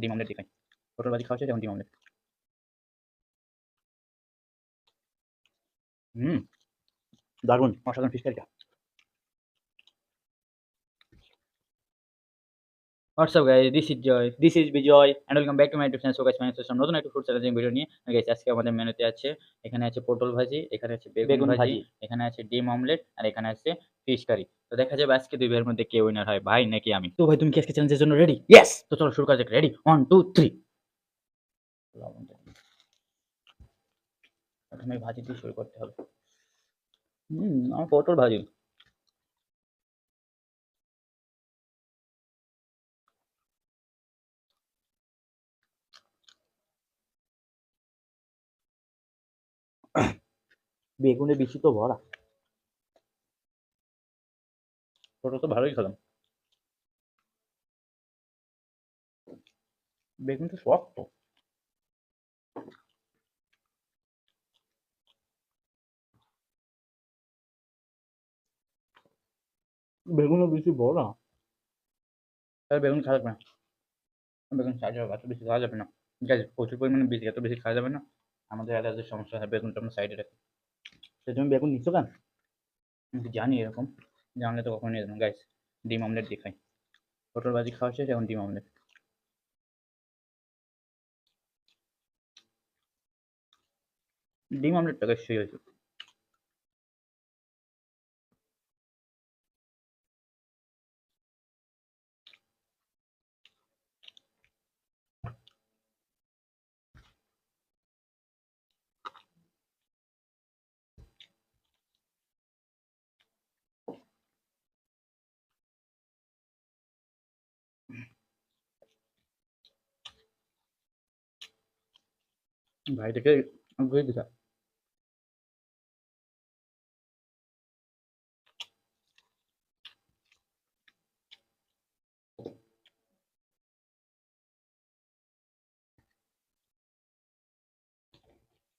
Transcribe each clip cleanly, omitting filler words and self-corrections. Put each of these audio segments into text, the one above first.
ডিম অমলেট দেখাই। পটল ভাজি খাওয়া শেষ, এখন ডিম অমলেট। দারুণ, অসাধারণ fish কারিটা। What's up guys, this is Bijoy and welcome back to my YouTube channel. So guys, my name is নতুন একটা ফুড চ্যালেঞ্জিং ভিডিও নিয়ে গাইস আজকে আমাদের মেনুতে আছে, এখানে আছে পটল ভাজি, এখানে আছে বেগুন ভাজি, এখানে আছে ডিম অমলেট আর এখানে আছে ফিশ কারি। তো দেখা যাবে আজকে দুই ভাইয়ের মধ্যে কে উইনার হয়, ভাই নাকি আমি। তো ভাই তুমি কি আজকে চ্যালেঞ্জের জন্য রেডি? ইয়েস। তো চলো শুরু করা যাক। রেডি 1 2 3। প্রথমে ভাজি দিয়ে শুরু করতে হবে। আমার পটল ভাজি। বেগুনে বেশি তো ভরা। পটল তো ভালোই খেলাম। বেগুন তো শক্ত। বেগুনও বেশি ভরা। তাহলে বেগুন খাওয়া যাবে না। বেগুন খাওয়া যাবে, এত বেশি খাওয়া যাবে না। ঠিক আছে, প্রচুর পরিমাণে বেশি, এত বেশি খাওয়া যাবে না। আমাদের অ্যালার্জির সমস্যা হয়, বেগুনটা আমরা সাইডে রাখি। সে তুমি বেগুন নিচ্ছ কেন? আমি তো জানি এরকম, জানলে তো কখনো নিয়ে যাবো। গাইস, ডিম অমলেট দিয়ে খাই। পটল ভাজি খাওয়া শেষ, এখন ডিম অমলেট। ডিম অমলেটটা গাইস সেই হয়েছে। ভাই থেকে ঘুরে দিতা।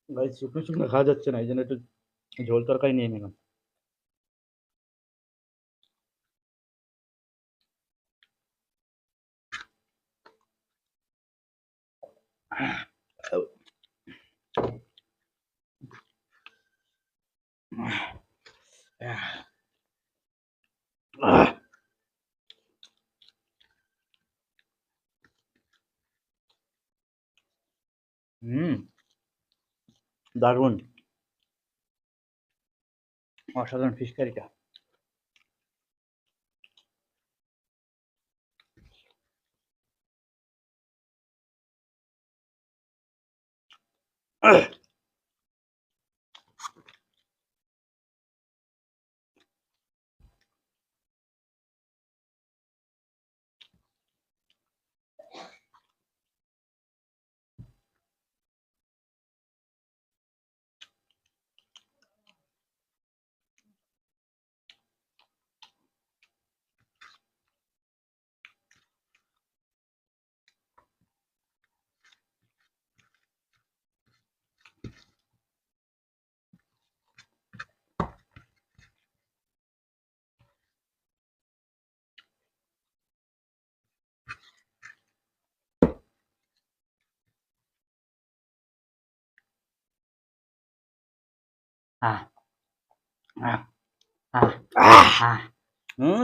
গাইস, শুকনো শুকনো খাওয়া যাচ্ছে না, এই জন্য একটু ঝোল তরকারি নিয়ে নিলাম। দারুণ, অসাধারণ ফিশ কারিটা।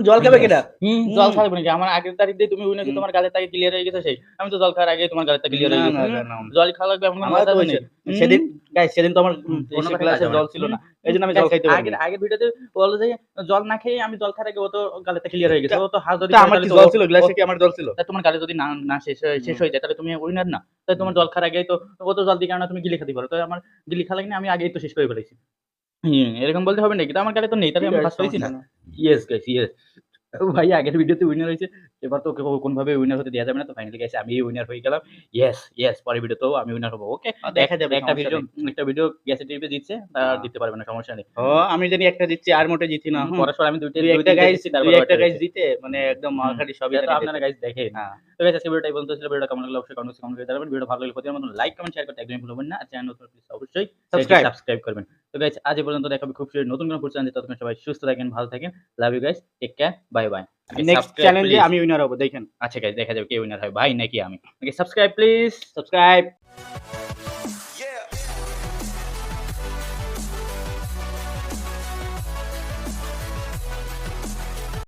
জল খাবে কেটা? জল খাবে নাকি? আমার আগের তারিখ দিয়ে তুমি উইনেছো, তোমার গালের তারিখ ক্লিয়ার হয়ে গেছে সেই। আমি তো জল খাওয়ার আগে তোমার গালের তারিখ ক্লিয়ার হয়ে গেছে। জল খাওয়া লাগবে এমন কোনো কথা নেই। সেদিন গাইস, সেদিন তো আমার গ্লাসে জল ছিল না, এইজন্য আমি জল খাইতে পারিনি। আগের ভিডিওতে বললো যে জল না খেয়ে আমি জল খাওয়ার আগে ও তো গালের তারিখ ক্লিয়ার হয়ে গেছে। ও তো হাত ধরে। আমার কি জল ছিল গ্লাসে? কি আমার জল ছিল? তোমার গালে যদি না শেষ হয়ে যায় তাহলে তুমি উইনার না। তাই তোমার জল খাওয়ার আগেই তো ও তো জল দিয়ে কারণ তুমি গিলে খেতে পারো। তো আমার গিলি খাওয়া লাগে না, আমি আগেই তো শেষ করে ফেলেছি। এরকম বলতে হবে নাকি? তো আমার গালে তো নেই, তাহলে আমি ফার্স্ট হয়েছি না। Yes guys, yes. ভাই আগের ভিডিওতে উইনার হয়েছে, এবার তো ওকে কোনভাবে উইনার হতে দেওয়া যাবে না। তো ফাইনালি গাইস আমি উইনার হয়ে গেলাম। ইয়েস ইয়েস, পরের ভিডিওতেও আমি উইনার হবো। ওকে, দেখা যাবে। একটা ভিডিও গ্যাসে টিপে জিতছে, তার দিতে পারবে না, সমস্যা নেই। আমি জানি একটা জিতছি, আর মোটে জিতি না। পরস্পর আমি দুইটা গাইস জিতে মানে একদম মাখারি সবই আপনারা গাইস দেখেন। তো গাইস আজকে ভিডিওটা এই পর্যন্ত ছিল। ভিডিওটা কেমন লাগলো অবশ্যই কমেন্ট করে জানাবেন। ভিডিও ভালো লাগলে প্রতিদিনের মতো লাইক কমেন্ট শেয়ার করতে একদমই ভুলবেন না। আর চ্যানেল নতুন প্লিজ অবশ্যই সাবস্ক্রাইব করবেন। তো গাইস আজ এই পর্যন্ত, দেখা হবে খুব শীঘ্রই নতুন কোনো ফুড চ্যানেলে। ততক্ষণ সবাই সুস্থ থাকেন, ভালো থাকেন। Love you guys, take care, bye bye. Next চ্যালেঞ্জে আমি উইনার হব, দেখেন। আচ্ছা গাইস দেখা যাবে কে উইনার হয়, ভাই নাকি আমি। ওকে সাবস্ক্রাইব প্লিজ, সাবস্ক্রাইব।